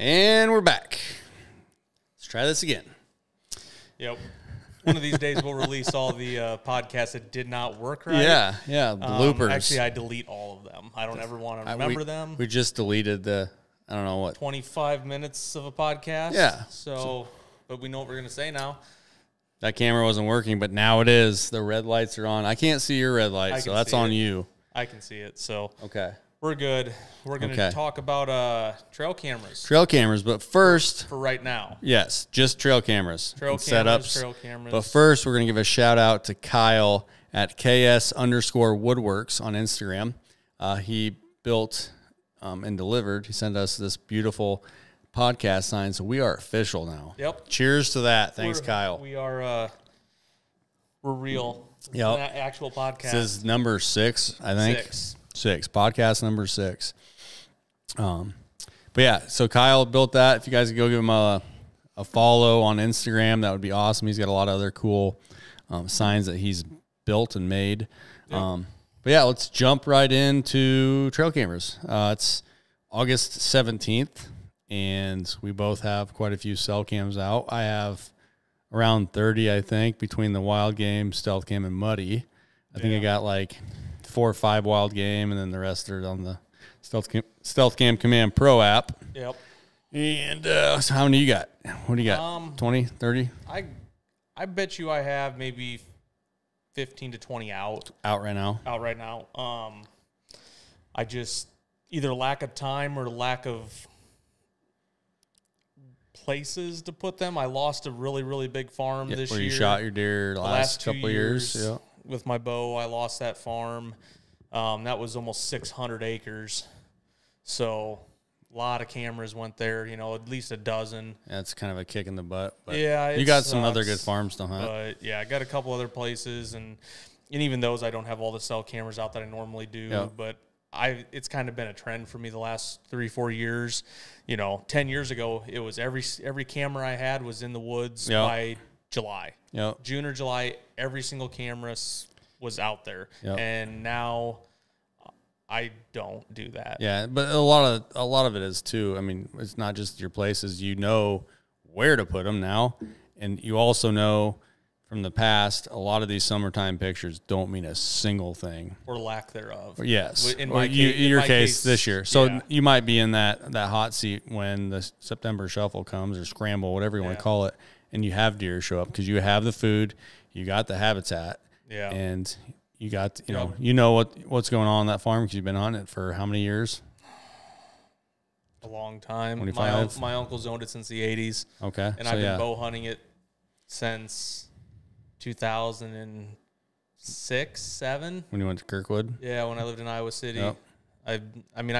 And we're back. Let's try this again. Yep. One of these days we'll release all the podcasts that did not work right. Yeah, bloopers. Actually, I delete all of them. I don't ever want to remember them. We just deleted the, I don't know what. 25 minutes of a podcast. Yeah. So, but we know what we're going to say now. That camera wasn't working, but now it is. The red lights are on. I can't see your red light, so that's on you. I can see it. So okay, we're good. We're going to talk about trail cameras. Trail cameras, but first, for right now, yes, just trail cameras. Trail cameras. Trail cameras. But first, we're going to give a shout out to Kyle at KS_Woodworks on Instagram. He built and delivered. He sent us this beautiful podcast sign, so we are official now. Yep. Cheers to that. Thanks, Kyle. We are. We're real. Yep. Actual podcast. This is number 6, I think. 6. Podcast number 6. But yeah, so Kyle built that. If you guys could go give him a follow on Instagram, that would be awesome. He's got a lot of other cool signs that he's built and made. Yep. But yeah, let's jump right into trail cameras. It's August 17th. And we both have quite a few cell cams out. I have around 30, I think, between the wild game, stealth cam, and muddy. I think I got like 4 or 5 wild game, and then the rest are on the stealth cam Command Pro app. Yep. And so how many you got? What do you got? 20, 30? I bet you I have maybe 15 to 20 out. Out right now? Out right now. I just either lack of time or lack of places to put them. I lost a really, really big farm this year. Where you shot your deer the last couple of years. Yeah. With my bow, I lost that farm. That was almost 600 acres. So a lot of cameras went there, at least a dozen. That's kind of a kick in the butt. But yeah, you got some other good farms to hunt. But yeah, I got a couple other places, and even those I don't have all the cell cameras out that I normally do. Yep. But it's kind of been a trend for me the last 3-4 years. 10 years ago, it was every camera I had was in the woods by July. Yep. June or July, every single camera was out there. Yep. And now I don't do that. Yeah, but a lot of it is too. I mean, it's not just your places. You know where to put them now, and you also know from the past, a lot of these summertime pictures don't mean a single thing. Or lack thereof. Yes. In your case this year. So yeah. you might be in that hot seat when the September shuffle comes, or scramble, whatever you want to call it, and you have deer show up because you have the food, you got the habitat, and you got, you know what's going on that farm because you've been on it for how many years? A long time. 25? My uncle's owned it since the 80s. Okay. And I've been bow hunting it since 2006, 7. When you went to Kirkwood? Yeah, when I lived in Iowa City. Yep. I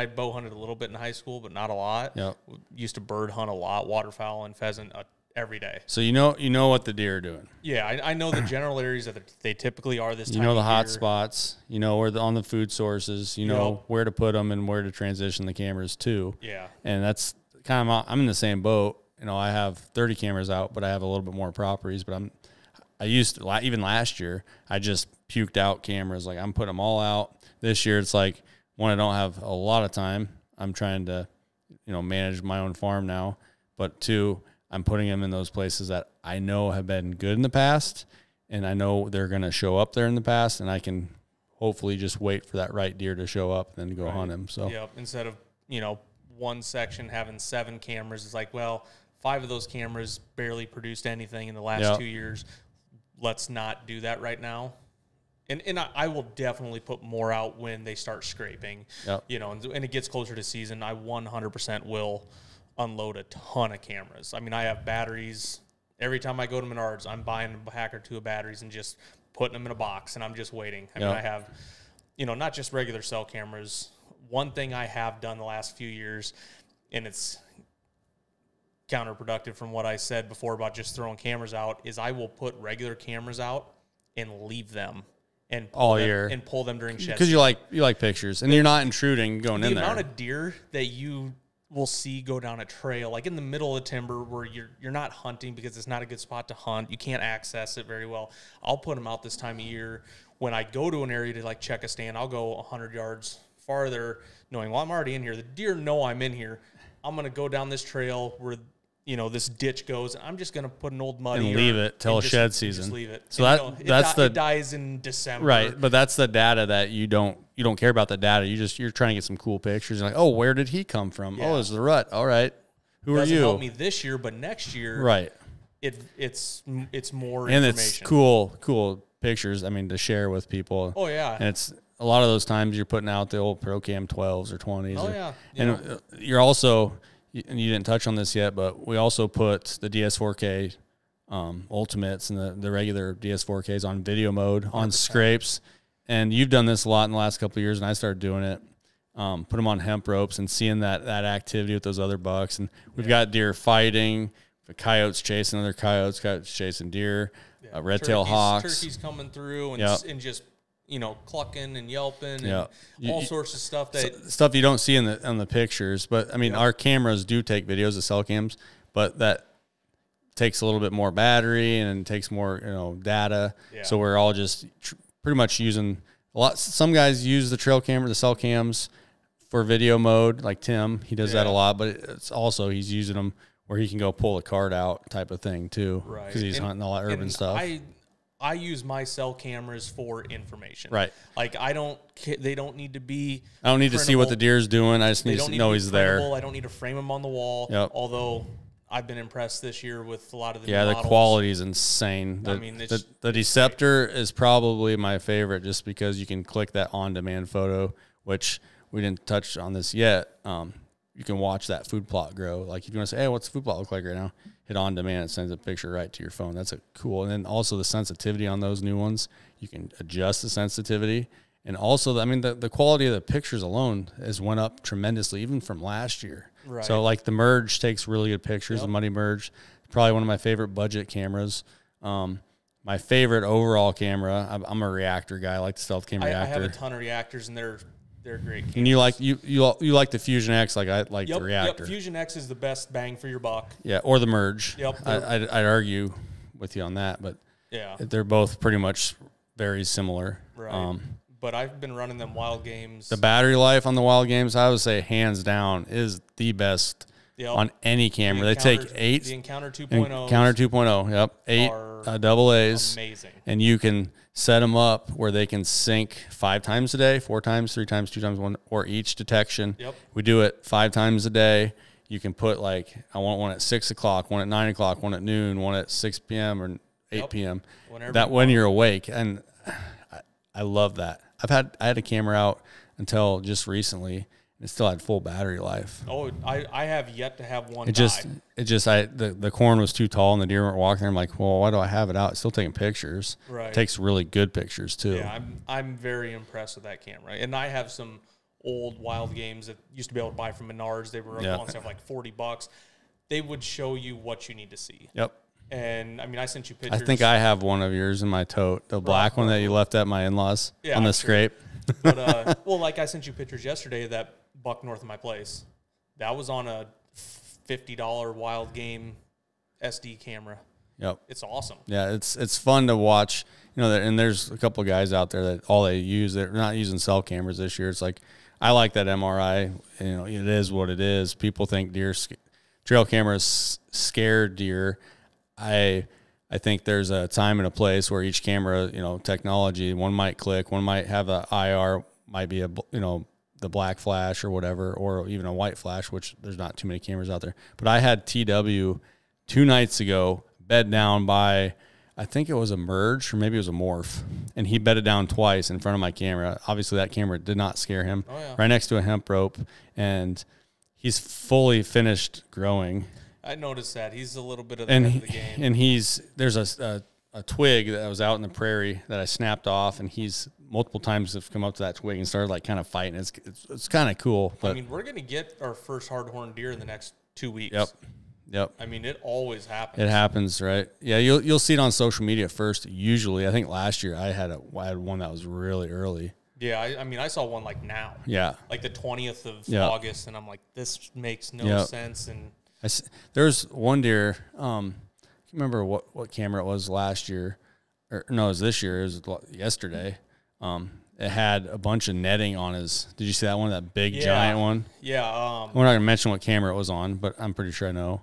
bow hunted a little bit in high school, but not a lot. Yep. Used to bird hunt a lot, waterfowl and pheasant every day. So you know what the deer are doing. Yeah, I know the general areas that they typically are this time of year. You know the hot spots. You know where on the food sources. You know where to put them and where to transition the cameras to. Yeah. And that's kind of, I'm in the same boat. I have 30 cameras out, but I have a little bit more properties. But I used to, even last year, I just puked out cameras. Like, I'm putting them all out. This year, it's like, one, I don't have a lot of time. I'm trying to, manage my own farm now. But 2, I'm putting them in those places that I know have been good in the past, and I know they're going to show up there in the past, and I can hopefully just wait for that right deer to show up and then go hunt him. So instead of, one section having 7 cameras, it's like, well, 5 of those cameras barely produced anything in the last 2 years. Let's not do that right now. And I will definitely put more out when they start scraping. Yep. And it gets closer to season. I 100% will unload a ton of cameras. I mean, I have batteries. Every time I go to Menards, I'm buying a pack or 2 of batteries and just putting them in a box, and I'm just waiting. I mean, I have, not just regular cell cameras. One thing I have done the last few years, and it's counterproductive from what I said before about just throwing cameras out, is I will put regular cameras out and leave them and all year and pull them during shed because you like pictures and you're not intruding going in there. The amount of deer that you will see go down a trail, like in the middle of the timber where you're not hunting because it's not a good spot to hunt. You can't access it very well. I'll put them out this time of year. When I go to an area to check a stand, I'll go 100 yards farther knowing, well, I'm already in here. The deer know I'm in here. I'm going to go down this trail where, this ditch goes. I'm just going to put an old muddy and leave it till shed season. Just leave it. So it dies in December. Right. But that's the data that you don't care about the data. You're trying to get some cool pictures. You're like, oh, where did he come from? Yeah. Oh, it's the rut. All right. Who are you? Doesn't help me this year, but next year. Right. It's more and information. It's cool pictures. I mean, to share with people. Oh yeah. And it's a lot of those times you're putting out the old ProCam 12s or 20s. Oh yeah. And you're also, and you didn't touch on this yet, but we also put the DS4K Ultimates and the regular DS4Ks on video mode 100%. On scrapes. And you've done this a lot in the last couple of years, and I started doing it. Put them on hemp ropes and seeing that activity with those other bucks. And we've got deer fighting, the coyotes chasing other coyotes chasing deer, red-tailed hawks. Turkeys coming through and just, clucking and yelping and all sorts of stuff. Stuff you don't see on the pictures. But, I mean, our cameras do take videos of cell cams, but that takes a little bit more battery and takes more, data. Yeah. So we're all just pretty much using a lot. Some guys use the trail camera, the cell cams for video mode, like Tim. He does that a lot, but it's also he's using them where he can go pull a card out type of thing too, right? Because he's hunting all that urban stuff. I use my cell cameras for information, right? Like they don't need to be. I don't need to see what the deer's doing. I just need to know he's there. I don't need to frame him on the wall. Yep. Although I've been impressed this year with a lot of the the quality is insane. The Deceptor is probably my favorite just because you can click that on-demand photo, which we didn't touch on this yet. You can watch that food plot grow. Like if you want to say, hey, what's the food plot look like right now? Hit on demand, it sends a picture right to your phone. That's cool. And then also the sensitivity on those new ones, you can adjust the sensitivity. And also, the quality of the pictures alone has went up tremendously, even from last year. Right. So like the Merge takes really good pictures. The Money Merge, probably one of my favorite budget cameras. My favorite overall camera, I'm a reactor guy. I like the Stealth Cam reactor. I have a ton of reactors, and they're great cameras. And you like the Fusion X, like I like the reactor. Yep, Fusion X is the best bang for your buck. Yeah, or the Merge. Yep. I'd argue with you on that, but they're both pretty much very similar. Right. But I've been running them Wild Games. The battery life on the Wild Games, I would say hands down, is the best on any camera. They take 8. The Encounter 2.0. Encounter 2.0, yep. 8 double A's. Amazing. And you can set them up where they can sync 5 times a day, 4 times, 3 times, 2 times, 1, or each detection. Yep. We do it 5 times a day. You can put I want one at 6 o'clock, one at 9 o'clock, one at noon, one at 6 p.m. or 8 p.m. When you're awake. And I love that. I had a camera out until just recently, and it still had full battery life. Oh, I have yet to have one. The corn was too tall and the deer weren't walking there. I'm like, well, why do I have it out? It's still taking pictures. Right. It takes really good pictures too. Yeah, I'm very impressed with that camera. And I have some old Wild Games that used to be able to buy from Menards. They were on sale for like $40. They would show you what you need to see. Yep. And I sent you pictures. I think I have one of yours in my tote, the black one that you left at my in-laws on the scrape. But I sent you pictures yesterday of that buck north of my place. That was on a $50 Wild Game SD camera. Yep, it's awesome. Yeah, it's fun to watch. And there's a couple of guys out there that all they use, they're not using cell cameras this year. It's like I like that MRI. It is what it is. People think trail cameras scare deer. I think there's a time and a place where each camera, technology, one might click, one might have a IR, might be the black flash or whatever, or even a white flash, which there's not too many cameras out there. But I had TW 2 nights ago bed down by, I think it was a Merge or maybe it was a Morph, and he bedded down twice in front of my camera. Obviously that camera did not scare him. Oh, yeah. Right next to a hemp rope, and he's fully finished growing. I noticed that he's a little bit of the head of the game, and there's a twig that was out in the prairie that I snapped off, and he's multiple times have come up to that twig and started kind of fighting. It's kind of cool. But we're gonna get our first hardhorn deer in the next 2 weeks. Yep. It always happens. It happens, right? Yeah, you'll see it on social media first. Usually, I think last year I had one that was really early. Yeah, I saw one now. Yeah, like the 20th of August, and I'm like, this makes no sense. And there's one deer. I can't remember what camera it was last year, or no, it was this year. It was yesterday. it had a bunch of netting on his. Did you see that one? That big giant one. Yeah. We're not gonna mention what camera it was on, but I'm pretty sure I know.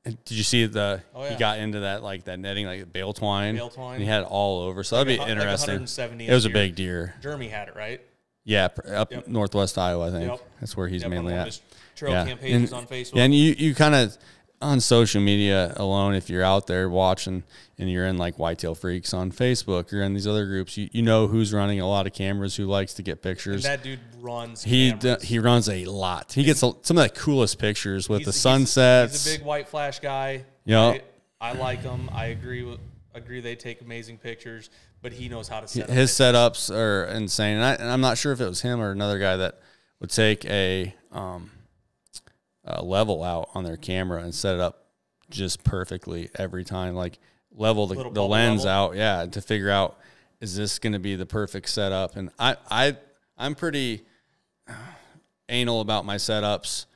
Did you see the? Oh, yeah. He got into that that netting, like bale twine. Bale twine. And he had it all over. So that'd be interesting. It was a big deer. Jeremy had it, right? Yeah, up northwest Iowa, I think. Yep. That's where he's mainly at. Trail camp pages on Facebook. And you kind of on social media alone, if you're out there watching and you're in like Whitetail Freaks on Facebook, you're in these other groups, you know who's running a lot of cameras, who likes to get pictures. And that dude runs He runs a lot. He gets some of the coolest pictures with the sunsets. He's a big white flash guy. Yeah. Right? I like him. I agree they take amazing pictures, but he knows how to set up. His setups are insane. And I'm not sure if it was him or another guy that would take a level out on their camera and set it up just perfectly every time. Like level the lens out, to figure out, is this going to be the perfect setup? And I'm pretty anal about my setups,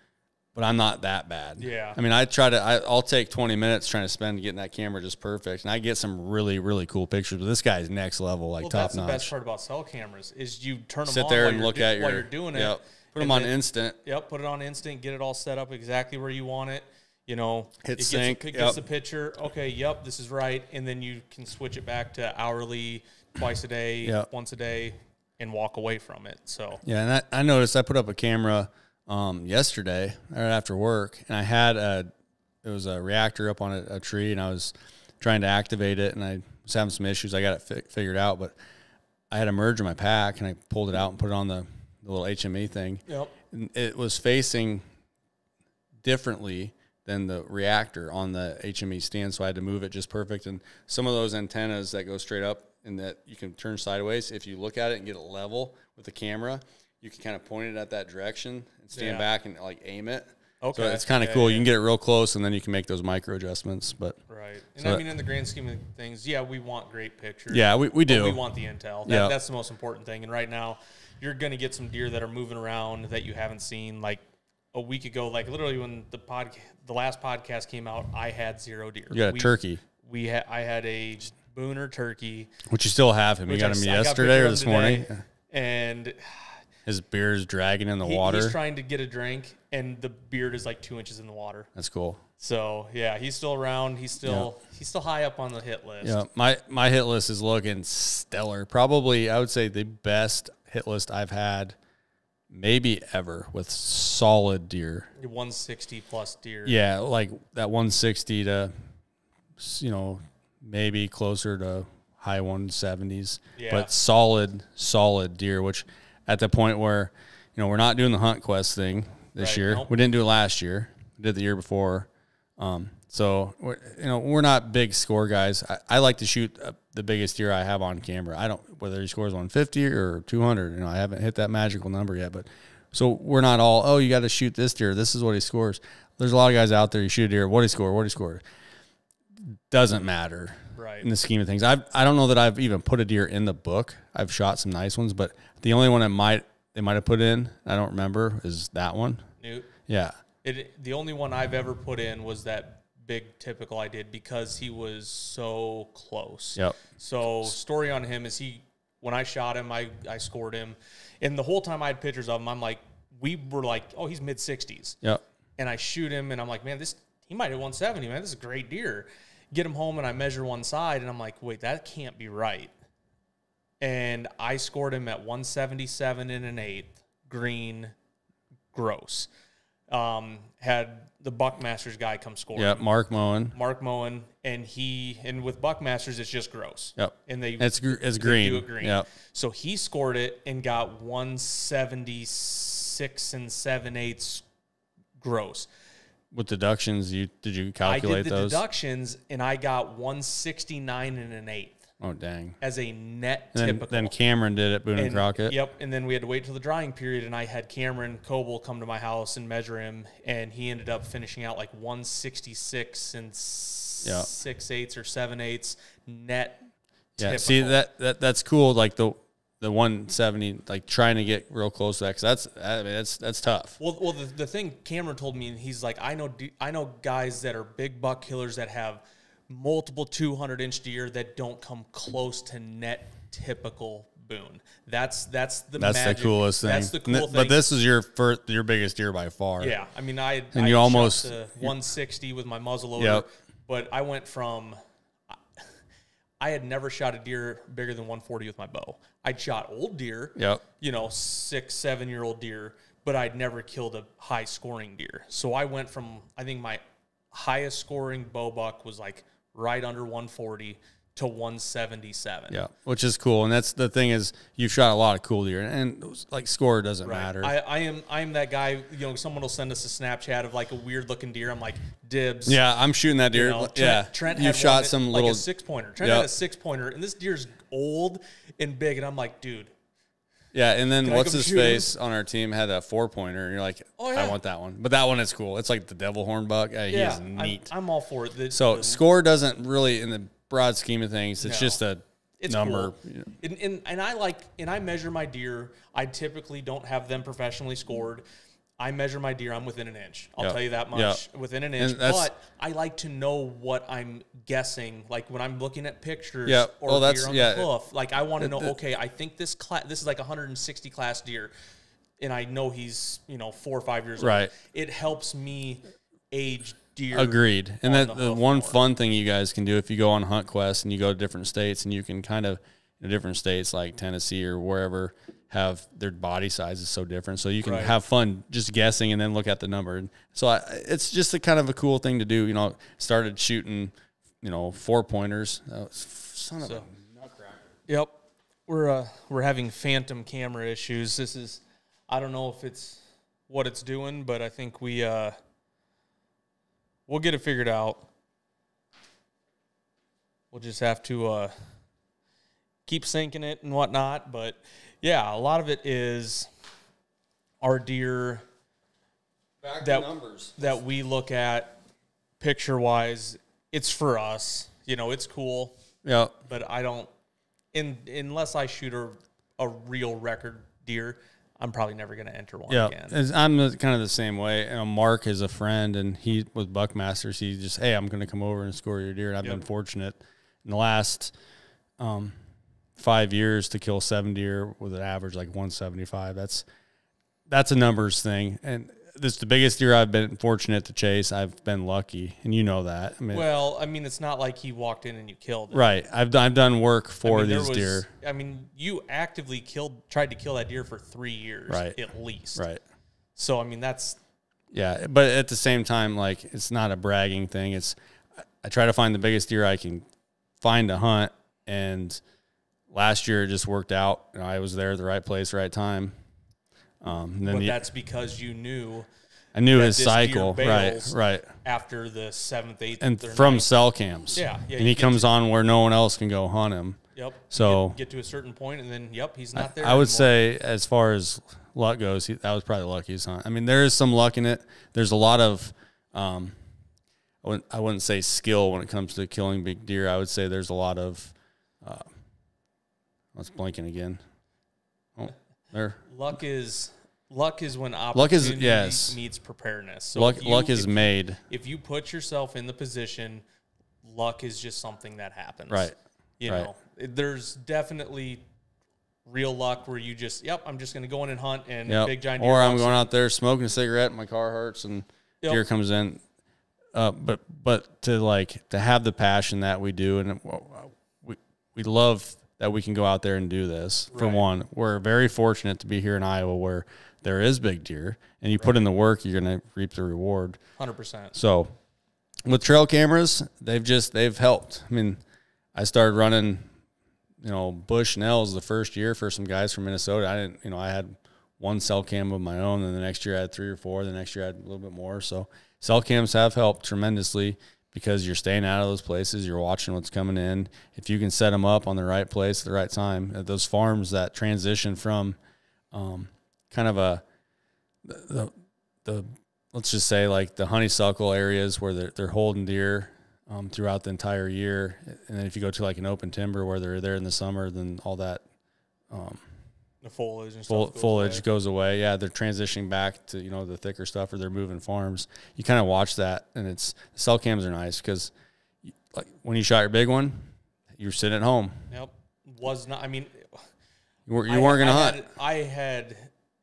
but I'm not that bad. Yeah. I mean, I'll take 20 minutes trying to spend getting that camera just perfect, and I get some really, really cool pictures. But this guy's next level, top notch. That's the best part about cell cameras is you turn them Sit on there while and look while you're doing it. Yep. Put them on instant. Yep, put it on instant, get it all set up exactly where you want it. Hit sync. It gets the picture. Okay, yep, this is right. And then you can switch it back to hourly, twice a day, once a day, and walk away from it. So yeah, and I noticed I put up a camera yesterday right after work, and I had it was a reactor up on a tree, and I was trying to activate it, and I was having some issues. I got it figured out, but I had a merge in my pack, and I pulled it out and put it on the little HME thing. Yep. And it was facing differently than the reactor on the HME stand, so I had to move it just perfect. And some of those antennas that go straight up and that you can turn sideways, if you look at it and get it level with the camera, you can kind of point it at that direction and stand back and aim it. Okay. So it's kind of cool. You can get it real close, and then you can make those micro adjustments. But right. And so in the grand scheme of things, we want great pictures. Yeah, we do. We want the intel. That's the most important thing. And right now, you're going to get some deer that are moving around that you haven't seen. Like a week ago, like literally when the last podcast came out, I had 0 deer. You got a turkey. I had a booner turkey. Which you still have him. You got him yesterday or this morning? And his beard's dragging in the water. He's trying to get a drink, and the beard is like 2 inches in the water. That's cool. So yeah, he's still around. He's still high up on the hit list. Yeah, my hit list is looking stellar. Probably, I would say the best hit list I've had maybe ever with solid deer. 160 plus deer. Yeah, like that 160 to maybe closer to high 170s. Yeah. But solid deer, which at the point where we're not doing the Hunt Quest thing this year. Nope. We didn't do it last year. We did the year before. So we're not big score guys. I like to shoot the biggest deer I have on camera. I don't, whether he scores 150 or 200. I haven't hit that magical number yet. But so we're not all, you got to shoot this deer. This is what he scores. There's a lot of guys out there. You shoot a deer. What he scored. Doesn't matter. Right. In the scheme of things. I don't know that I've even put a deer in the book. I've shot some nice ones, but the only one they might have put in, I don't remember, is that one. Newt. Yeah. The only one I've ever put in was that big typical I did because he was so close. Yep. So story on him is when I shot him, I scored him. And the whole time I had pictures of him, I'm like, we were like, oh, he's mid-60s. Yep. And I shoot him, and I'm like, man, he might hit 170, man. This is a great deer. Get him home, and I measure one side, and I'm like, wait, that can't be right. And I scored him at 177 and an eighth, green, gross. Had the Buckmasters guy come score. Yeah, Mark Moen, and with Buckmasters, it's just gross. Yep. And it's green. They do it green. Yep. So he scored it and got 176 and 7/8 gross. With deductions, did you calculate those? I did the deductions, and I got 169 and an eighth. Oh, dang. As a net typical. Then Cameron did it, Boone and Crockett. Yep, and then we had to wait till the drying period, and I had Cameron Coble come to my house and measure him, and he ended up finishing out like 166 and 6/8 or 7/8 net typical. Yeah, see, that's cool, like the 170, like trying to get real close to that, because that's tough. Well, the thing Cameron told me, and he's like, I know guys that are big buck killers that have multiple 200-inch deer that don't come close to net typical boon. That's magic. the coolest thing. That's the cool thing. But this is your biggest deer by far. Yeah, I mean, I you almost shot the 160 with my muzzleloader, Yep. but I went from. I had never shot a deer bigger than 140 with my bow. I'd shot old deer, Yep. 6-7-year-old deer, but I'd never killed a high scoring deer. So I went from, I think my highest scoring bow buck was like right under 140 to 177. Yeah, which is cool. And that's the thing is you shot a lot of cool deer, and like score doesn't matter. I am that guy, someone will send us a Snapchat of like a weird looking deer. I'm like, dibs. Yeah, I'm shooting that deer. Trent you had shot one some like little a 6-pointer. Trent had a 6-pointer, and this deer's old and big, and I'm like, dude. Yeah, and then what's his face him? on our team had a 4-pointer, and you're like, oh, yeah. I want that one. But that one is cool. It's like the devil horn buck. He is neat. I'm all for it. Score doesn't really, in the broad scheme of things, it's just a number. Cool. And I measure my deer. I typically don't have them professionally scored. I measure my deer. I'm within an inch. I'll tell you that much. Within an inch. But I like to know what I'm guessing. Like when I'm looking at pictures or deer on the hoof, like I want to know, okay, I think this is like 160 class deer, and I know he's 4 or 5 years old. Right. It helps me age deer. Agreed. And that the one fun thing you guys can do if you go on Hunt Quest and you go to different states, and you can kind of in different states like Tennessee or wherever have their body size is so different, so you can have fun just guessing and then look at the number. And so it's just a kind of a cool thing to do. Started shooting 4-pointers. Son of a nutcracker. Yep, we're having phantom camera issues. This is, I don't know if it's what it's doing, but I think we'll get it figured out. We'll just have to keep syncing it and whatnot, but yeah, a lot of it is our deer that we look at picture-wise. It's for us. It's cool. Yeah. But I don't, unless I shoot a real record deer, I'm probably never going to enter one again. I'm kind of the same way. Mark is a friend, and he was Buckmasters. He just, hey, I'm going to come over and score your deer. And I've been fortunate in the last 5 years to kill 7 deer with an average like 175. That's a numbers thing. And this is the biggest deer I've been fortunate to chase. I've been lucky, and you know that. It's not like he walked in and you killed it. Right. I've done work for these deer. You actively tried to kill that deer for 3 years, at least. Right. So, that's... Yeah, but at the same time, like, it's not a bragging thing. I try to find the biggest deer I can find to hunt, and last year it just worked out. I was there at the right place, right time. But that's because you knew. I knew his cycle, right. After the 7th, 8th, and or from 9th. cell cams. Yeah. And he comes on where no one else can go hunt him. Yep. So get to a certain point, and then he's not there. I would say, as far as luck goes, that was probably the luckiest hunt. There is some luck in it. There's a lot of, I wouldn't say skill when it comes to killing big deer. I would say there's a lot of, let's blanking again. Oh, there. Luck is when opportunity meets preparedness. So luck is made. If you put yourself in the position, luck is just something that happens. Right. There's definitely real luck where you just, I'm just going to go in and hunt, and big giant deer. Or I'm going out there smoking a cigarette, my car hurts, and deer comes in. But to have the passion that we do, and we love that we can go out there and do this. For one, we're very fortunate to be here in Iowa where there is big deer, and you put in the work, you're going to reap the reward. 100%. So with trail cameras, they've helped. I started running, bush Nels the first year for some guys from Minnesota. I had one cell cam of my own, and the next year I had 3 or 4. The next year I had a little bit more. So cell cams have helped tremendously because you're staying out of those places. You're watching what's coming in. If you can set them up on the right place at the right time, at those farms that transition from kind of the let's just say like the honeysuckle areas where they're holding deer throughout the entire year. And then if you go to like an open timber where they're there in the summer, then all that the foliage and stuff goes away. Yeah, they're transitioning back to the thicker stuff, or they're moving farms. You kind of watch that, and the cell cams are nice because like when you shot your big one, you're sitting at home. Yep, was not. You weren't going to hunt. I had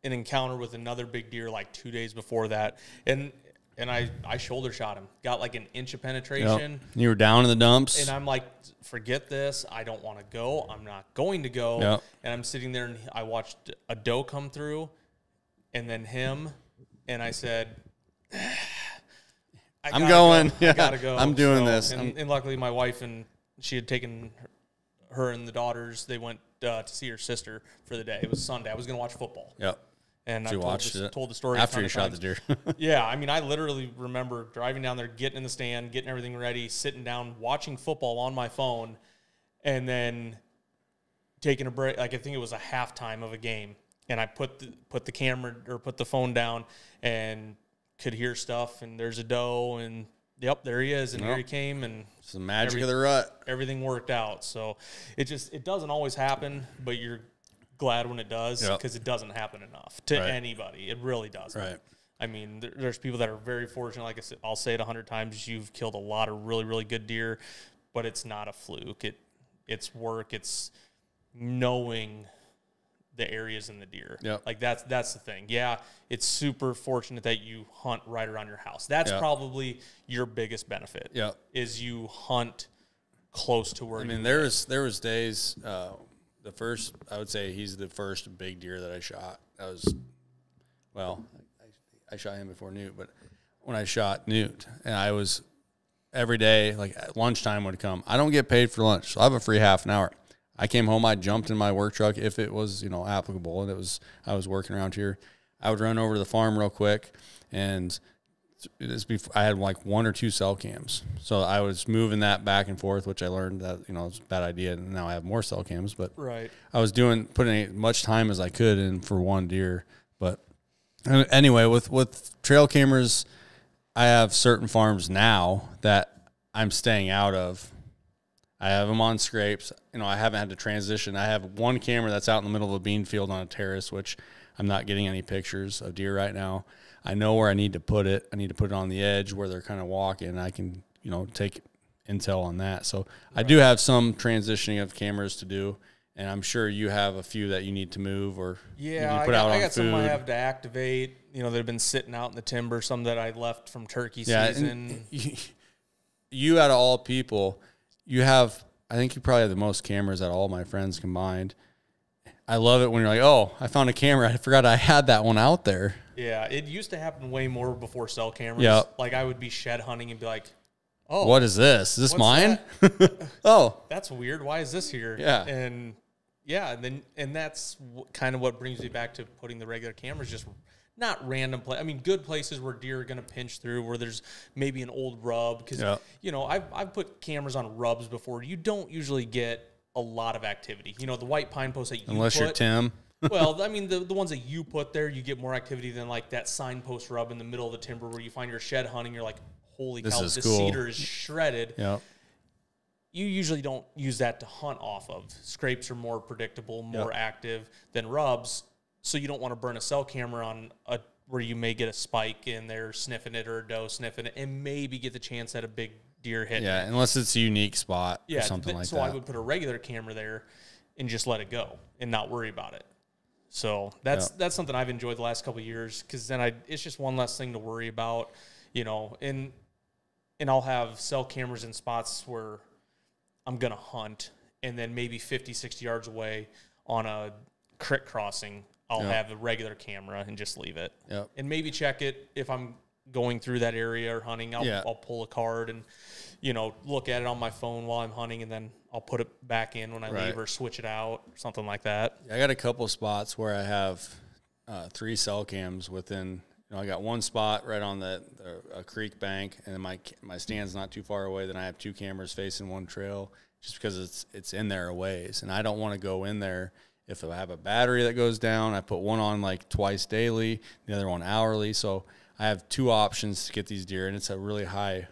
an encounter with another big deer like 2 days before that, and I shoulder shot him. Got like an inch of penetration. Yep. You were down in the dumps. And I'm like, forget this. I don't want to go. I'm not going to go. Yep. And I'm sitting there, and I watched a doe come through, and then him, and I said, I'm going. I gotta go. I'm doing this. And luckily, my wife and she had taken her and the daughters. They went to see her sister for the day. It was Sunday. I was going to watch football. Yep. And I told the story after you shot the deer. Yeah, I mean, I literally remember driving down there, getting in the stand, getting everything ready, sitting down, watching football on my phone, and then taking a break. Like I think it was a halftime of a game, and I put the camera or put the phone down and could hear stuff. And there's a doe, and yep, there he is, and here he came, and it's the magic of the rut. Everything worked out. So it doesn't always happen, but you're glad when it does, because it doesn't happen enough to anybody. It really doesn't. Right. I mean, there's people that are very fortunate. Like I said, I'll say it 100 times. You've killed a lot of really, really good deer, but it's not a fluke. It's work. It's knowing the areas in the deer. Yep. Like that's the thing. Yeah, it's super fortunate that you hunt right around your house. That's probably your biggest benefit. Yep. Is you hunt close to where. I mean, there was days. The first, I would say he's the first big deer that I shot. That was, I shot him before Newt, but when I shot Newt, and I was every day, like at lunchtime would come. I don't get paid for lunch, so I have a free half an hour. I came home, I jumped in my work truck if it was, applicable, and I was working around here. I would run over to the farm real quick, and I had like 1 or 2 cell cams. So I was moving that back and forth, which I learned that, it's a bad idea. And now I have more cell cams, but I was putting as much time as I could in for one deer. But anyway, with trail cameras, I have certain farms now that I'm staying out of. I have them on scrapes. I haven't had to transition. I have one camera that's out in the middle of a bean field on a terrace, which I'm not getting any pictures of deer right now. I know where I need to put it. I need to put it on the edge where they're kind of walking. I can, take intel on that. So I do have some transitioning of cameras to do, and I'm sure you have a few that you need to move or put out on food. I got some I have to activate, that have been sitting out in the timber, some that I left from turkey season. You out of all people, I think you probably have the most cameras out of all my friends combined. I love it when you're like, oh, I found a camera. I forgot I had that one out there. Yeah, it used to happen way more before cell cameras. Yep. Like I would be shed hunting and be like, oh. What is this? Is this mine? Oh. That's weird. Why is this here? Yeah. And that's kind of what brings me back to putting the regular cameras, just not random I mean, good places where deer are going to pinch through, where there's maybe an old rub. Because, I've put cameras on rubs before. You don't usually get a lot of activity. The white pine post that you Unless you're Tim. Well, I mean, the ones that you put there, you get more activity than like that signpost rub in the middle of the timber where you find your shed hunting. You're like, holy cow, this cedar is shredded. Yep. You usually don't use that to hunt off of. Scrapes are more predictable, more active than rubs. So you don't want to burn a cell camera on where you may get a spike in there sniffing it or a doe sniffing it and maybe get the chance at a big deer hit. Yeah, unless it's a unique spot or something like that. So I would put a regular camera there and just let it go and not worry about it. So that's something I've enjoyed the last couple of years, because then it's just one less thing to worry about, and I'll have cell cameras in spots where I'm going to hunt, and then maybe 50, 60 yards away on a creek crossing, I'll have a regular camera and just leave it. Yep. And maybe check it if I'm going through that area or hunting. I'll pull a card and, look at it on my phone while I'm hunting, and then I'll put it back in when I leave or switch it out or something like that. I got a couple spots where I have 3 cell cams within. I got one spot right on a creek bank, and then my stand's not too far away. Then I have 2 cameras facing one trail, just because it's in there a ways, and I don't want to go in there. If I have a battery that goes down, I put one on like twice daily, the other one hourly. So I have 2 options to get these deer, and it's a really high,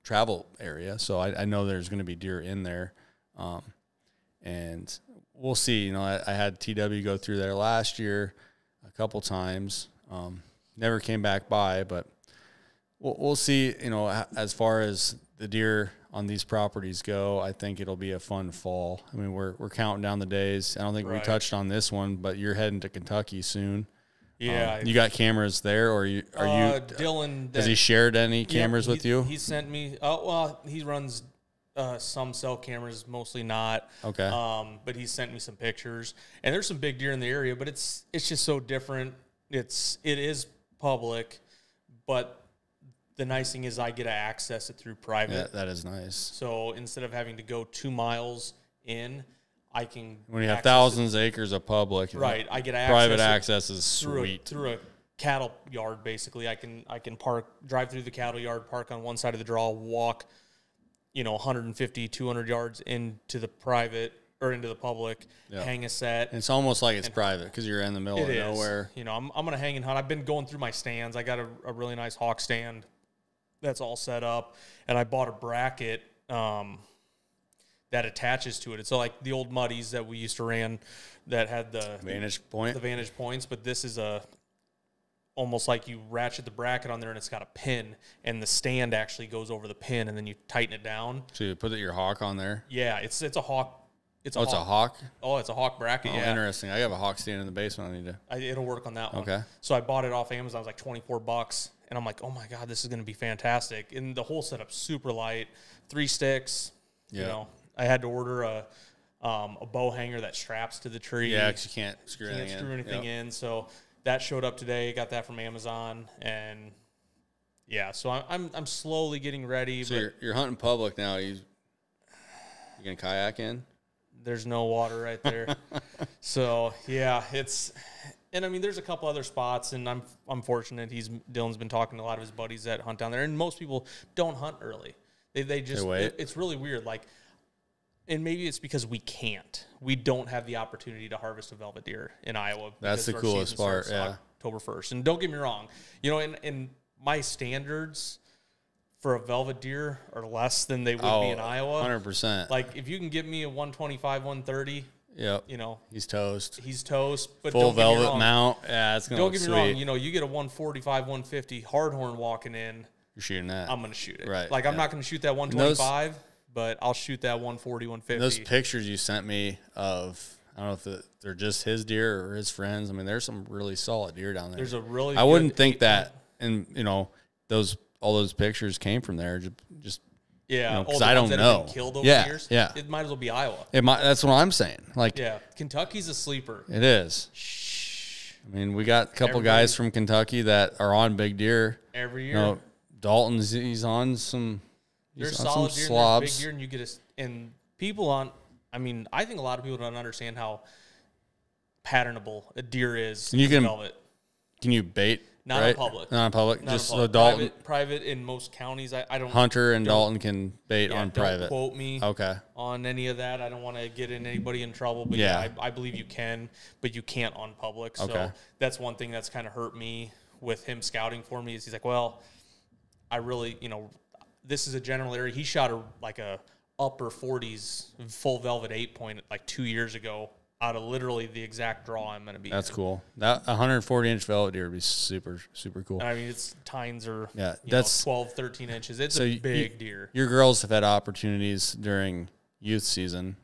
travel area. So I know there's going to be deer in there. And we'll see. I had TW go through there last year a couple times. Never came back by, but we'll see, as far as the deer on these properties go, I think it'll be a fun fall. I mean, we're counting down the days. I don't think we touched on this one, but you're heading to Kentucky soon. Yeah. You got cameras there, or are you Dylan, has he shared any cameras with you? He sent me, he runs some cell cameras, mostly not. Okay. But he sent me some pictures, and there's some big deer in the area, but it's just so different. It is public, but the nice thing is I get to access it through private. Yeah, that is nice. So instead of having to go 2 miles in, I can. When you have thousands of acres of public, right? I get private access is sweet through a cattle yard. Basically, I can drive through the cattle yard, park on one side of the draw, walk, 150, 200 yards into the private or into the public, hang a set. And it's almost like it's private because you're in the middle of nowhere. I'm going to hang and hunt. I've been going through my stands. I got a really nice hawk stand that's all set up, and I bought a bracket that attaches to it. It's like the old muddies that we used to ran that had the vantage points, but this is almost like you ratchet the bracket on there, and it's got a pin, and the stand actually goes over the pin, and then you tighten it down. So you put your hawk on there? Yeah, it's a hawk. It's a hawk? Oh, it's a hawk bracket, yeah. Interesting. I have a hawk stand in the basement. It'll work on that one. Okay. So I bought it off Amazon. It was like $24, and I'm like, oh, my God, this is going to be fantastic. And the whole setup's super light, 3 sticks. Yeah. I had to order a bow hanger that straps to the tree. Yeah, because you can't screw anything in. So that showed up today. Got that from Amazon, and yeah. So I'm slowly getting ready. So but you're hunting public now. You gonna kayak in? There's no water right there. So yeah, and I mean, there's a couple other spots, and I'm fortunate. Dylan's been talking to a lot of his buddies that hunt down there, and most people don't hunt early. They just wait. It's really weird. Like, and maybe it's because we can't. We don't have the opportunity to harvest a velvet deer in Iowa. That's the coolest part. Yeah, October 1st. And don't get me wrong, in my standards for a velvet deer are less than they would be in Iowa. 100%. Like, if you can give me a 125, 130, yep. He's toast. But full velvet mount. Yeah, it's gonna. Don't get me wrong. You get a 145, 150 hardhorn walking in. You're shooting that. I'm gonna shoot it. Right. Like, I'm not gonna shoot that 125, but I'll shoot that 140, 150. Those pictures you sent me of, I don't know if they're just his deer or his friends. I mean, there's some really solid deer down there. There's a really. I wouldn't think that, and all those pictures came from there. Just because I don't know. Killed over the years. Yeah, it might as well be Iowa. That's what I'm saying. Like, yeah, Kentucky's a sleeper. It is. Shh. I mean, we got a couple guys from Kentucky that are on big deer every year. Dalton's he's on some. There's solid deer, and there's big deer, and you get and people on. I mean, I think a lot of people don't understand how patternable a deer is. And you can velvet. Can you bait? Not in public. Not in public. Just so Dalton. Private in most counties. I don't. Hunter and Dalton can bait on private. Don't quote me. Okay. On any of that, I don't want to get anybody in trouble. But I believe you can, but you can't on public. So that's one thing that's kind of hurt me with him scouting for me. Is he's like, well, I really, this is a general area. He shot a upper 40s full velvet 8-point like 2 years ago. Out of literally the exact draw I'm going to be. That's cool. That 140-inch velvet deer would be super, super cool. And I mean, its tines are that's 12, 13 inches. It's a big deer. Your girls have had opportunities during youth season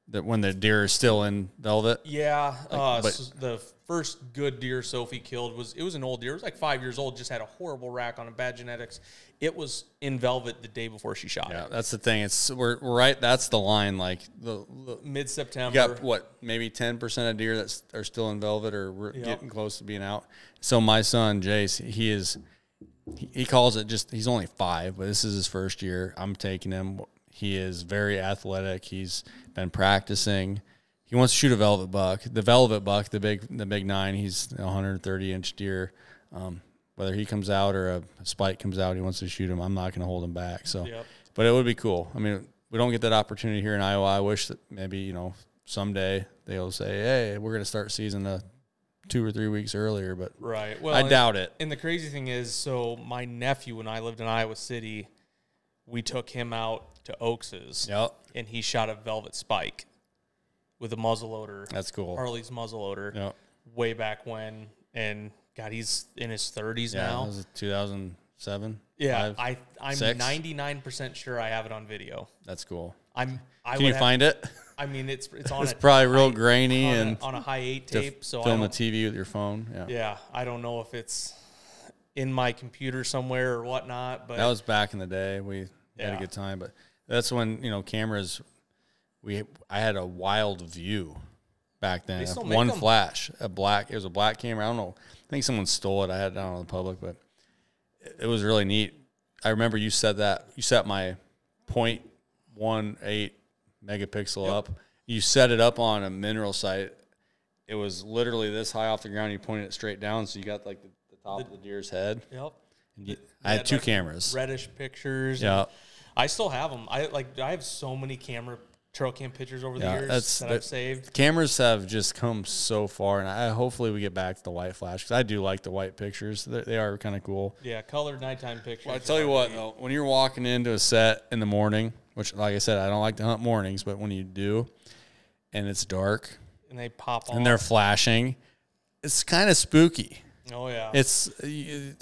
that when the deer is still in velvet. Yeah, so the first good deer Sophie killed was an old deer. It was like 5 years old. Just had a horrible rack on it, bad genetics. It was in velvet the day before she shot it. Yeah, that's the thing. We're right. That's the line. Like the mid-September. You got maybe 10% of deer that are still in velvet or getting close to being out. So my son Jace, he calls it he's only 5, but this is his first year. I'm taking him. He is very athletic. He's been practicing. He wants to shoot a velvet buck. The velvet buck, the big 9. He's a 130-inch deer. Whether he comes out or a spike comes out, he wants to shoot him. I'm not going to hold him back. So, but it would be cool. I mean, we don't get that opportunity here in Iowa. I wish that maybe someday they'll say, "Hey, we're going to start season 2 or 3 weeks earlier." But right, well, I doubt it. And the crazy thing is, so my nephew, when I lived in Iowa City, we took him out to Oaks's. Yep. And he shot a velvet spike with a muzzleloader. That's cool. Harley's muzzleloader. Yep. Way back when, and God, he's in his 30s now. That was 2000. 7? Yeah, 5, I'm 6? 99% sure I have it on video. That's cool. Can you find it? I mean, it's on. It's probably real grainy and on a high 8 tape. So film the TV with your phone. Yeah. Yeah, I don't know if it's in my computer somewhere or whatnot. But that was back in the day. We had a good time, but that's when cameras. I had a wild view back then. One flash, it was a black camera. I don't know. I think someone stole it. I had it out on the public, but it was really neat. I remember you set my 0.18 megapixel up. You set it up on a mineral site. It was literally this high off the ground. You pointed it straight down, so you got like the top of the deer's head. Yep. I had 2 cameras. Reddish pictures. Yeah. I still have them. I have so many trail cam pictures over the years that I've saved. Cameras have just come so far, and hopefully we get back to the white flash, because I do like the white pictures. They are kind of cool. Yeah, colored nighttime pictures. Well, I tell you what, though, when you're walking into a set in the morning, which, like I said, I don't like to hunt mornings, but when you do, and it's dark, and they pop off, and they're flashing, it's kind of spooky. Oh yeah,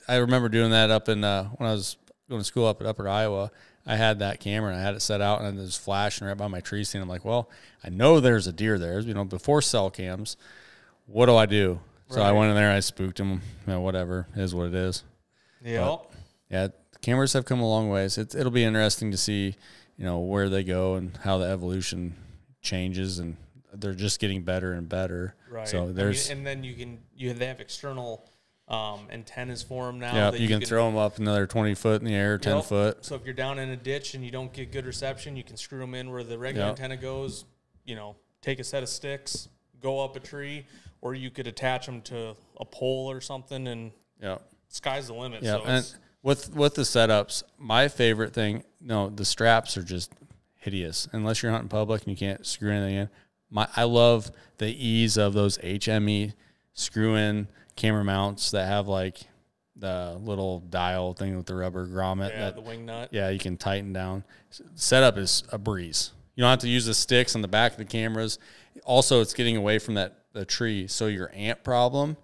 I remember doing that up in when I was going to school up at Upper Iowa. I had that camera and I had it set out, and it was flashing right by my tree stand. I'm like, well, I know there's a deer there. Before cell cams, what do I do? Right. So I went in there, I spooked him. Whatever, it is what it is. Yeah, yeah. Cameras have come a long ways. It'll be interesting to see, where they go and how the evolution changes, and they're just getting better and better. Right. So and then they have external antennas for them now. Yeah, you can throw them up another 20 foot in the air, 10 foot. So if you're down in a ditch and you don't get good reception, you can screw them in where the regular antenna goes. Take a set of sticks, go up a tree, or you could attach them to a pole or something, and sky's the limit. Yeah, so and with the setups, my favorite thing, the straps are just hideous. Unless you're hunting public and you can't screw anything in. I love the ease of those HME screw-in camera mounts that have like the little dial thing with the rubber grommet. Yeah, the wing nut. Yeah, you can tighten down. Setup is a breeze. You don't have to use the sticks on the back of the cameras. Also, it's getting away from the tree. So your ant problem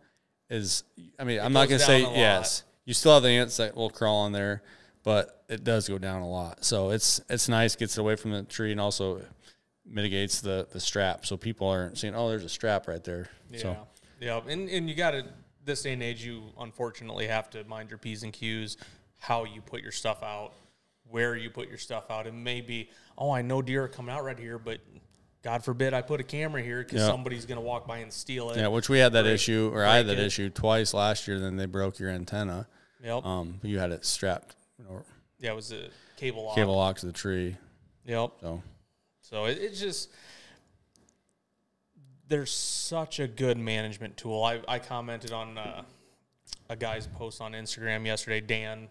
is, I'm not going to say yes. You still have the ants that will crawl on there, but it does go down a lot. So it's nice, gets it away from the tree, and also mitigates the strap. So people aren't saying, oh, there's a strap right there. Yeah. So. Yeah, and you got to, this day and age, you unfortunately have to mind your P's and Q's, how you put your stuff out, where you put your stuff out. It may be, I know deer are coming out right here, but God forbid I put a camera here because somebody's going to walk by and steal it. Yeah, which we had that issue, or I had that issue twice last year. Then they broke your antenna. Yep. You had it strapped. Yeah, it was a cable lock. Cable lock to the tree. Yep. So it's just, there's such a good management tool. I commented on a guy's post on Instagram yesterday, Dan,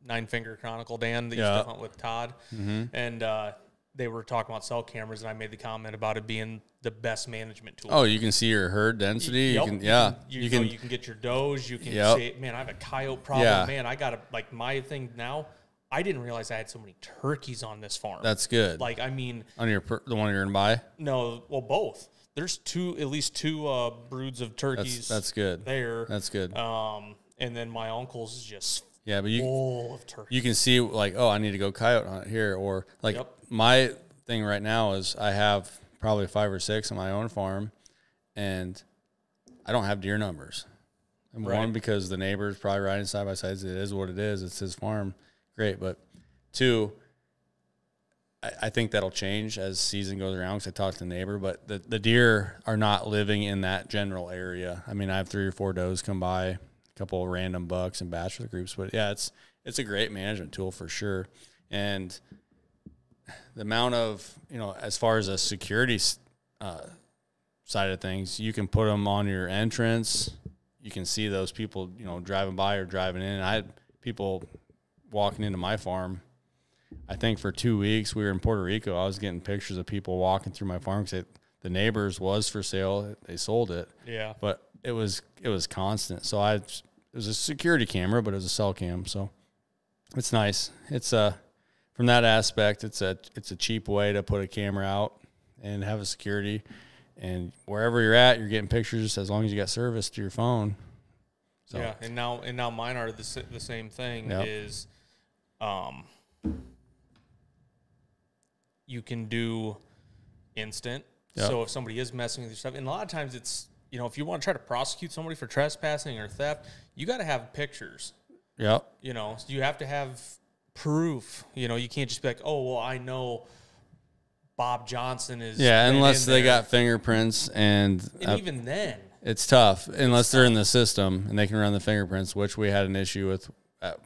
Nine Finger Chronicle Dan, that used to hunt with Todd. Mm-hmm. And they were talking about cell cameras, and I made the comment about it being the best management tool. Oh, you can see your herd density. Yep. You can get your does. You can say, man, I have a coyote problem. Yeah. Man, I got my thing now. I didn't realize I had so many turkeys on this farm. That's good. On the one you're going to buy? No, well, both. There's at least two broods of turkeys. That's good. There. That's good. And then my uncle's is just but full of turkeys. You can see I need to go coyote hunt here, or my thing right now is I have probably 5 or 6 on my own farm, and I don't have deer numbers. And one, because the neighbor's probably riding side by side. It is what it is. It's his farm. Great. But 2, I think that'll change as season goes around, because I talked to the neighbor, but the deer are not living in that general area. I have 3 or 4 does come by, a couple of random bucks and bachelor groups, but yeah, it's a great management tool for sure. And the amount of, as far as a security side of things, you can put them on your entrance. You can see those people, driving by or driving in. I had people walking into my farm. I think for 2 weeks we were in Puerto Rico. I was getting pictures of people walking through my farm because the neighbors was for sale. They sold it. Yeah. But it was constant. So it was a security camera, but it was a cell cam. So it's nice. It's from that aspect, it's a cheap way to put a camera out and have a security. And wherever you're at, you're getting pictures as long as you got service to your phone. So. Yeah, and now mine are the same thing. Yep. Is you can do instant. Yep. So if somebody is messing with your stuff, and a lot of times it's, if you want to try to prosecute somebody for trespassing or theft, you got to have pictures. Yep. You have to have proof. You can't just be like, oh, well, I know Bob Johnson is. Yeah, unless they got fingerprints and even then. It's tough unless they're in the system and they can run the fingerprints, which we had an issue with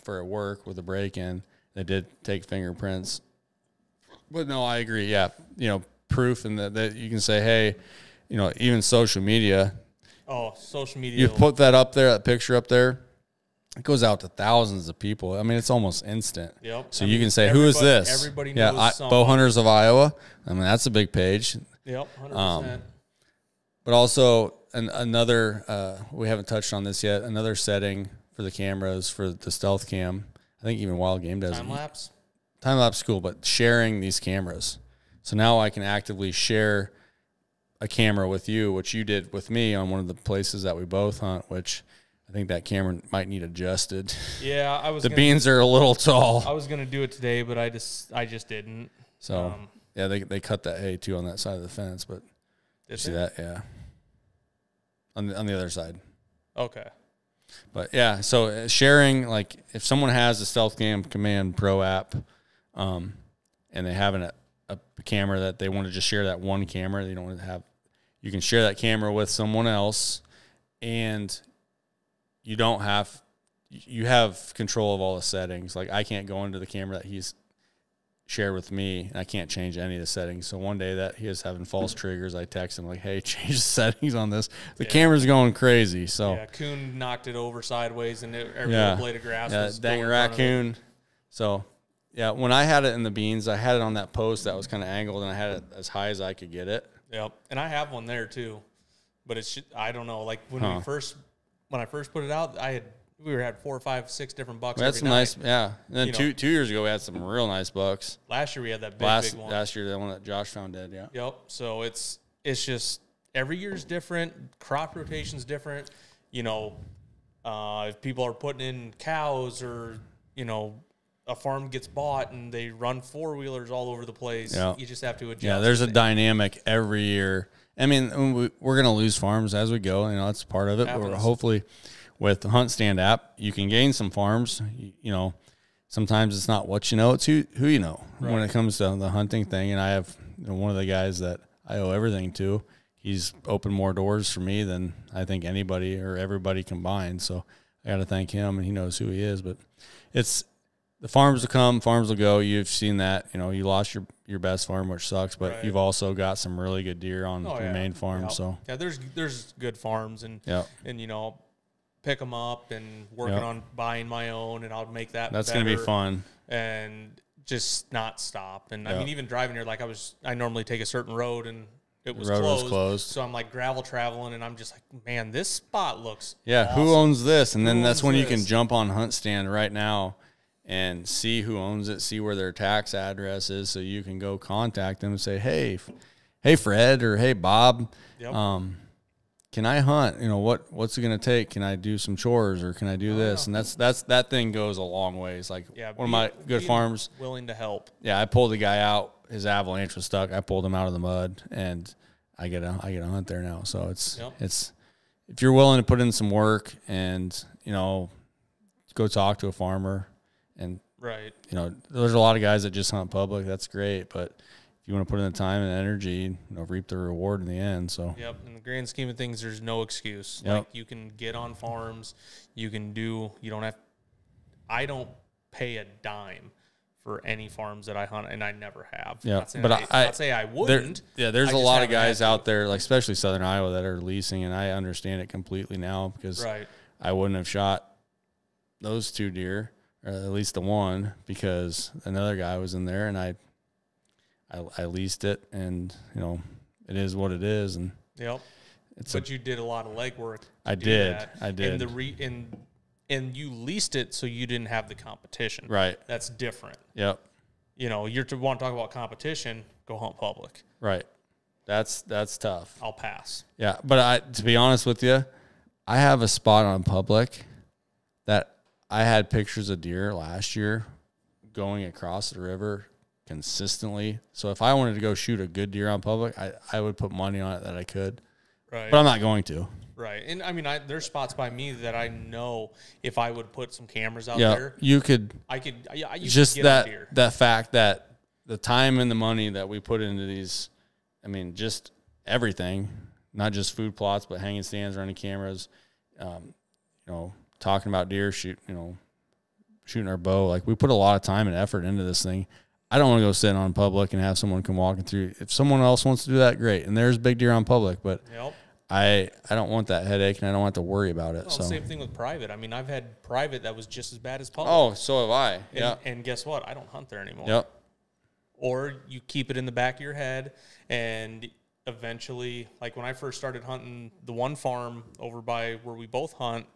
for at work with a break-in. They did take fingerprints. But no, I agree. Yeah, proof and that you can say, hey, even social media. Oh, social media. You put that up there, that picture up there. It goes out to thousands of people. I mean, it's almost instant. Yep. So you can say, who is this? Everybody knows Bow Hunters of Iowa. I mean, that's a big page. Yep, 100%. But also another, we haven't touched on this yet, another setting for the cameras for the stealth cam. I think even Wild Game does. Time-lapse? Time-lapse is cool, but sharing these cameras. So now I can actively share a camera with you, which you did with me on one of the places that we both hunt, which I think that camera might need adjusted. Yeah, the beans are a little tall. I was gonna do it today, but I just didn't. So yeah, they cut that hay too on that side of the fence, but you see that? Yeah. On the other side. Okay. But yeah, so sharing, like if someone has the Stealth Cam Command Pro app, and they have a camera that they want to just share that one camera, they don't want to have, you can share that camera with someone else, and you have control of all the settings. Like I can't go into the camera that he's shared with me, and I can't change any of the settings. So one day that he is having false triggers, I text him like, hey, change the settings on this. The camera's going crazy. So yeah, coon knocked it over sideways, and every little blade of grass was dang raccoon. So yeah, when I had it in the beans, I had it on that post that was kind of angled, and I had it as high as I could get it. Yep, and I have one there too, but I don't know. Like when I first put it out, we had 4, 5, 6 different bucks. We had some nice, yeah. And then 2 years ago, we had some real nice bucks. Last year we had that big one. Last year, the one that Josh found dead, yeah. Yep. So it's just every year's different. Crop rotation's different. If people are putting in cows or a farm gets bought and they run 4-wheelers all over the place, you just have to adjust. Yeah, there's a dynamic every year. I mean, we're going to lose farms as we go. That's part of it. But hopefully, with the Hunt Stand app, you can gain some farms. Sometimes it's not what you know, it's who you know when it comes to the hunting thing. And I have one of the guys that I owe everything to. He's opened more doors for me than I think anybody or everybody combined. So I got to thank him, and he knows who he is. But it's the farms will come, farms will go. You've seen that. You lost your best farm, which sucks, but you've also got some really good deer on your main farm. Yep. So yeah, there's good farms, and pick them up and working on buying my own, and I'll make that. That's going to be fun, and just not stop. And I mean, even driving here, like I normally take a certain road, and it was closed. So I'm like gravel traveling, and I'm just like, man, this spot looks awesome. Who owns this? And then that's when you can jump on Hunt Stand right now and see who owns it, see where their tax address is, so you can go contact them and say, hey Fred, or hey Bob, can I hunt? What's it going to take? Can I do some chores, or can I do this? And that thing goes a long ways. Like one of my good farms, willing to help. Yeah, I pulled the guy out. His avalanche was stuck. I pulled him out of the mud, and I get a hunt there now. So it's if you're willing to put in some work and go talk to a farmer, and there's a lot of guys that just hunt public. That's great, but if you want to put in the time and energy, reap the reward in the end. So in the grand scheme of things, there's no excuse. Yep. Like you can get on farms, you don't have. I don't pay a dime for any farms that I hunt, and I never have. Yeah, but I'd say I wouldn't. There's a lot of guys out there, like especially Southern Iowa, that are leasing, and I understand it completely now because I wouldn't have shot those 2 deer, or at least the one, because another guy was in there, and I leased it, and it is what it is, and but you did a lot of legwork. I did. And you leased it so you didn't have the competition. Right. That's different. Yep. You want to talk about competition, go hunt public. Right. That's tough. I'll pass. Yeah, but to be honest with you, I have a spot on public that I had pictures of deer last year going across the river consistently. So if I wanted to go shoot a good deer on public, I would put money on it that I could. Right. But I'm not going to. Right. And I mean, there's spots by me that I know if I would put some cameras out Yeah, there, you could. You just could get that deer. that fact that the time and the money that we put into these, I mean, just everything, not just food plots, but hanging stands, running cameras, talking about deer, shooting our bow. Like, we put a lot of time and effort into this thing. I don't want to go sit on public and have someone come walking through. If someone else wants to do that, great. And there's big deer on public, but I don't want that headache, and I don't want to worry about it. Well, same thing with private. I mean, I've had private that was just as bad as public. Oh, so have I. Yeah. And guess what? I don't hunt there anymore. Yep. Or you keep it in the back of your head, and eventually, like when I first started hunting the one farm over by where we both hunt,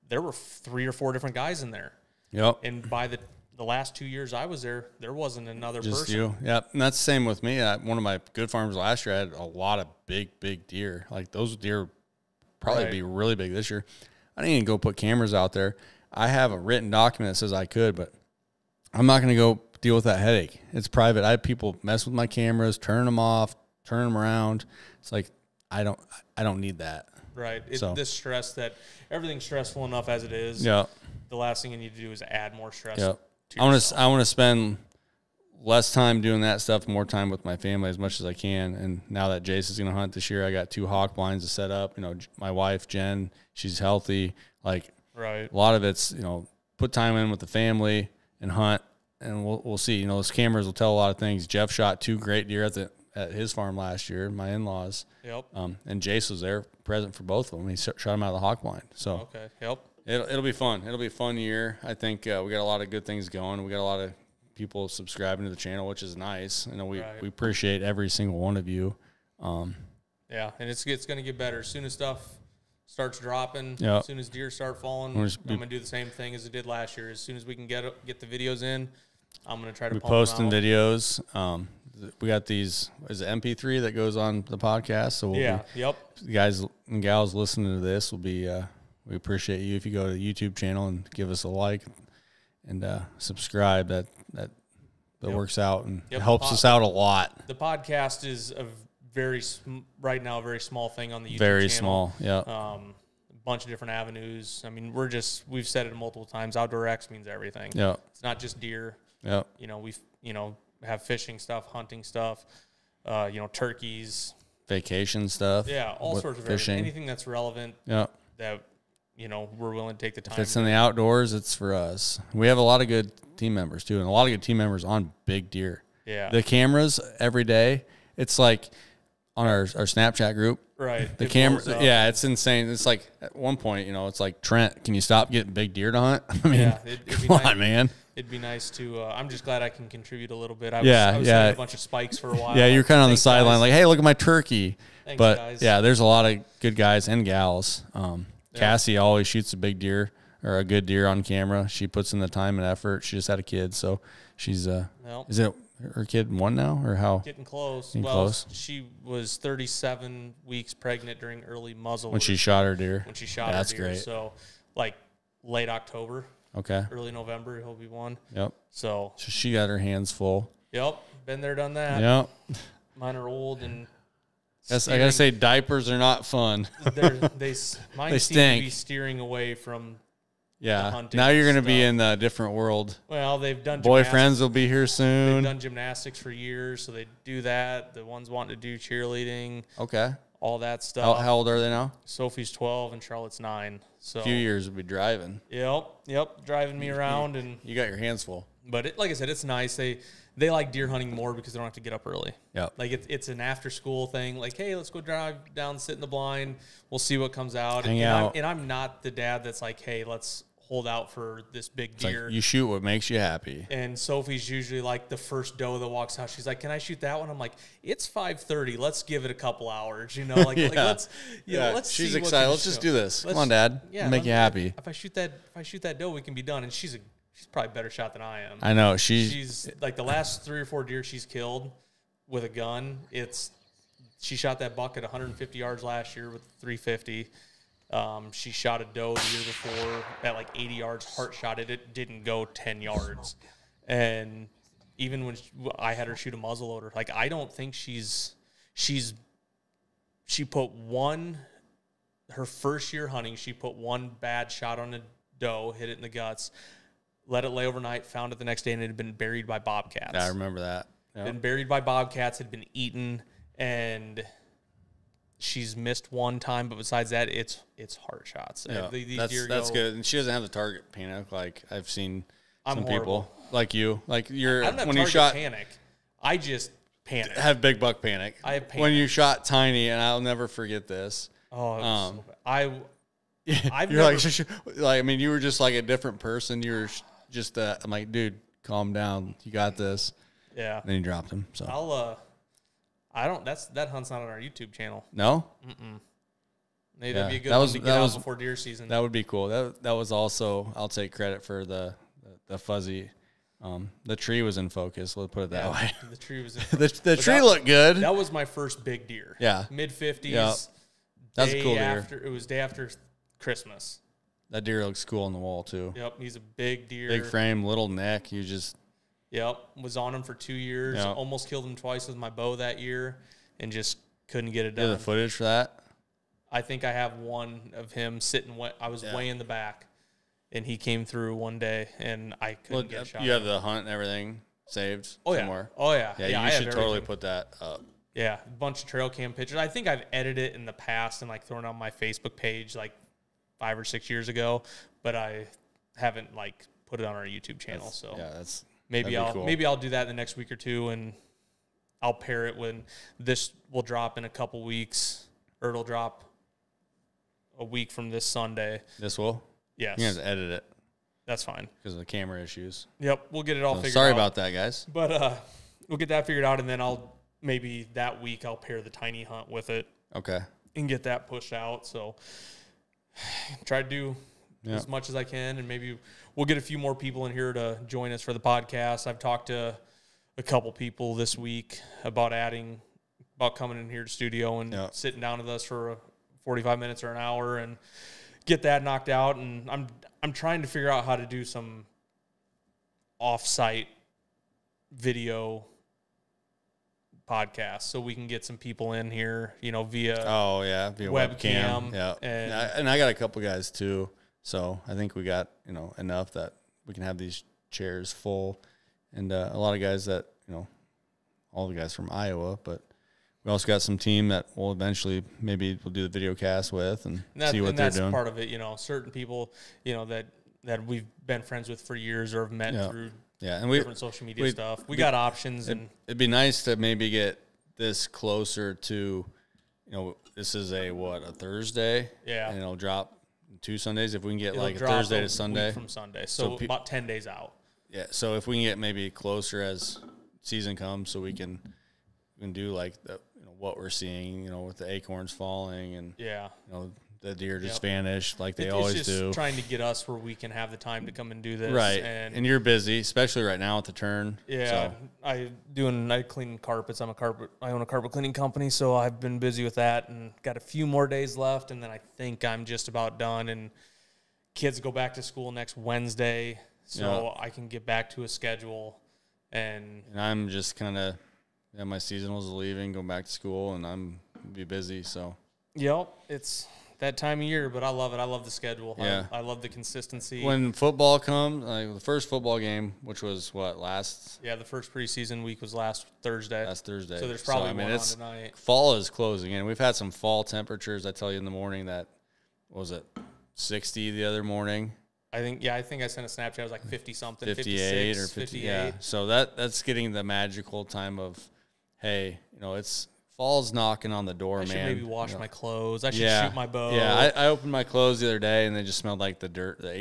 there were 3 or 4 different guys in there. Yep. And by the last 2 years I was there wasn't another just person. You. Yep. And that's the same with me. One of my good farms last year, I had a lot of big deer. Like, those deer probably be really big this year. I didn't even go put cameras out there. I have a written document that says I could, but I'm not going to go deal with that headache. It's private. I have people mess with my cameras, turn them off, turn them around. It's like, I don't need that. Right. This stress that everything's stressful enough as it is. Yeah. The last thing you need to do is add more stress. Yep. I want to spend less time doing that stuff, more time with my family as much as I can. And now that Jace is going to hunt this year, I got 2 hawk blinds to set up. My wife, Jen, she's healthy. Like, right. A lot of it's, put time in with the family and hunt, and we'll see. Those cameras will tell a lot of things. Jeff shot 2 great deer at his farm last year, my in-laws. Yep. And Jace was there, present for both of them. He shot them out of the hawk blind. So okay. Yep. It'll be fun. It'll be a fun year. I think we got a lot of good things going. We got a lot of people subscribing to the channel, which is nice. We appreciate every single one of you. Yeah, and it's going to get better. As soon as stuff starts dropping, as soon as deer start falling, I'm going to do the same thing as I did last year. As soon as we can get the videos in, I'm going to try to posting videos. We got these, is it MP3 that goes on the podcast? So guys and gals listening to this will be we appreciate you if you go to the YouTube channel and give us a like and subscribe. That works out and it helps us out a lot. The podcast is right now a very small thing on the YouTube channel. Very small, yeah. A bunch of different avenues. I mean, we've said it multiple times. Outdoor X means everything. Yeah, it's not just deer. Yeah, we have fishing stuff, hunting stuff, turkeys, vacation stuff. Yeah, all sorts of fishing. Anything that's relevant. Yeah, that we're willing to take the time. If it's in the outdoors, it's for us. We have a lot of good team members too, and a lot of good team members on big deer. Yeah, the cameras every day. It's like on our Snapchat group. Right. The camera, it's insane. It's like at one point, it's like, Trent, can you stop getting big deer to hunt? I mean, come on, man. It'd be nice to. I'm just glad I can contribute a little bit. I was a bunch of spikes for a while. Yeah, you're kind of on the sideline, like, hey, look at my turkey. Thanks, guys. Yeah, there's a lot of good guys and gals. Cassie always shoots a big deer or a good deer on camera. She puts in the time and effort. She just had a kid, so she's is it her kid 1 now or how? Getting close. Close. She was 37 weeks pregnant during early muzzle. When she shot her deer. That's great. So like late October. Okay. Early November, he'll be 1. Yep. So she got her hands full. Yep. Been there, done that. Yep. Mine are old and. I gotta say, diapers are not fun. Mine stink. Seem to be steering away from. Yeah. Hunting now you're gonna be in a different world. Well, they've done. Boyfriends will be here soon. They've done gymnastics for years, so they do that. The ones wanting to do cheerleading. Okay. All that stuff. How old are they now? Sophie's 12 and Charlotte's 9. So a few years will be driving. Yep. Driving me around and you got your hands full. But like I said, it's nice. They like deer hunting more because they don't have to get up early. Yeah. Like it's an after school thing. Like, hey, let's go drive down, sit in the blind. We'll see what comes out. Hang out. And I'm not the dad that's like, hey, let's hold out for this big deer. Like you shoot what makes you happy. And Sophie's usually like the first doe that walks out. She's like, "Can I shoot that one?" I'm like, "It's 5:30. Let's give it a couple hours." Let's She's see excited. Let's just do this. Come on, Dad. Make you happy. If I shoot that doe, we can be done. And she's probably a better shot than I am. I know she's like the last 3 or 4 deer she's killed with a gun. She shot that buck at 150 yards last year with 350. She shot a doe the year before at like 80 yards, heart shot it. It didn't go 10 yards. And even when I had her shoot a muzzleloader, like I don't think she put her first year hunting, she put one bad shot on a doe, hit it in the guts, let it lay overnight, found it the next day, and it had been buried by bobcats. Yeah, I remember that. Yep. Been buried by bobcats, had been eaten, and she's missed one time, but besides that, it's heart shots. Yeah, that's good. And she doesn't have the target panic like I've seen some people like you. Like I don't have when target you shot panic. I just panic. Have big buck panic. I have panic. When you shot Tiny, and I'll never forget this. Oh, so bad. I've you're never, like I mean, you were just like a different person. You were just I'm like, dude, calm down. You got this. Yeah. And then you dropped him. So that hunt's not on our YouTube channel. No? Maybe that'd be a good one to get out before deer season. That would be cool. That was also, I'll take credit for the fuzzy. The tree was in focus. Let's put it that way. The tree was in focus. the tree looked good. That was my first big deer. Yeah. Mid-50s. Yep. That's a cool deer. It was day after Christmas. That deer looks cool on the wall, too. Yep. He's a big deer. Big frame, little neck. You just... Yep. Was on him for 2 years. Yep. Almost killed him twice with my bow that year and just couldn't get it done. You have the footage for that? I think I have one of him sitting. I was way in the back, and he came through one day, and I couldn't get shot. You have the hunt and everything saved somewhere? Oh, yeah. Yeah, you should totally put that up. Yeah, a bunch of trail cam pictures. I think I've edited it in the past and, like, thrown it on my Facebook page, like, 5 or 6 years ago, but I haven't, like, put it on our YouTube channel. Maybe I'll do that in the next week or two, and I'll pair it when this will drop in a couple weeks, or it'll drop a week from this Sunday. This will? Yes. You have to edit it. That's fine. Because of the camera issues. Yep, we'll get it all figured out. Sorry about that, guys. But we'll get that figured out, and then maybe that week I'll pair the tiny hunt with it. Okay. And get that pushed out. So try to do as much as I can, and maybe we'll get a few more people in here to join us for the podcast. I've talked to a couple people this week about coming in here to studio and sitting down with us for 45 minutes or an hour and get that knocked out. And I'm trying to figure out how to do some off-site video podcast so we can get some people in here, via webcam. Yeah. And I got a couple guys too. So I think we got, enough that we can have these chairs full, and a lot of guys that, all the guys from Iowa, but we also got some team that we'll eventually maybe we'll do the video cast with and see what they're doing. That's part of it, certain people, that we've been friends with for years or have met through different social media stuff. We got options, and it'd be nice to maybe get this closer to, this is a Thursday, and it'll drop 2 Sundays. If we can get a Thursday to Sunday, week from Sunday, so about 10 days out. Yeah, so if we can get maybe closer as season comes, so we can do what we're seeing, with the acorns falling and the deer just vanish like they always do. It's trying to get us where we can have the time to come and do this. Right. And you're busy, especially right now at the turn. Yeah. So. I clean carpets. I own a carpet cleaning company, so I've been busy with that and got a few more days left, and then I think I'm just about done, and kids go back to school next Wednesday, so I can get back to a schedule. And I'm just kind of my seasonals are leaving, going back to school, and I'm be busy, so. Yep. It's that time of year, but I love it. I love the schedule. Yeah. I love the consistency. When football comes, the first football game, which was last? Yeah, the first preseason week was last Thursday. Last Thursday. So there's probably one on tonight. Fall is closing in. We've had some fall temperatures. I tell you in the morning that, what was it, 60 the other morning? I think I sent a Snapchat. It was like 50-something, 58 56, or 50. 58. Yeah. So that's getting the magical time of, hey, it's fall's knocking on the door, I should man. maybe wash my clothes. I should shoot my bow. Yeah, I opened my clothes the other day, and they just smelled like the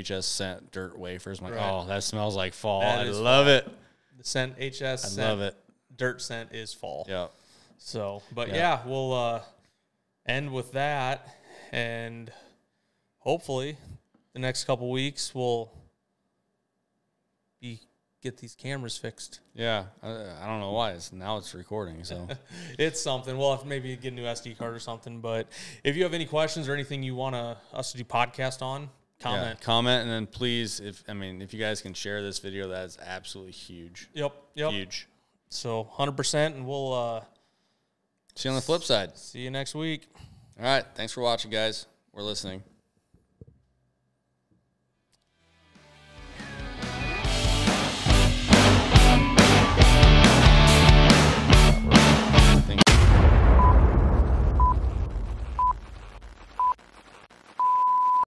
HS scent dirt wafers. I'm like, oh, that smells like fall. I love it. The scent, HS scent. I love it. Dirt scent is fall. Yeah. So, but we'll end with that, and hopefully the next couple weeks we'll be get these cameras fixed. Yeah, I don't know why. Now it's recording, so. It's something. We'll have to maybe get a new SD card or something. But if you have any questions or anything you want us to do podcast on, comment. Yeah, comment, and then please, if you guys can share this video, that is absolutely huge. Yep. Huge. So 100%, and we'll see you on the flip side. See you next week. All right. Thanks for watching, guys. We're listening.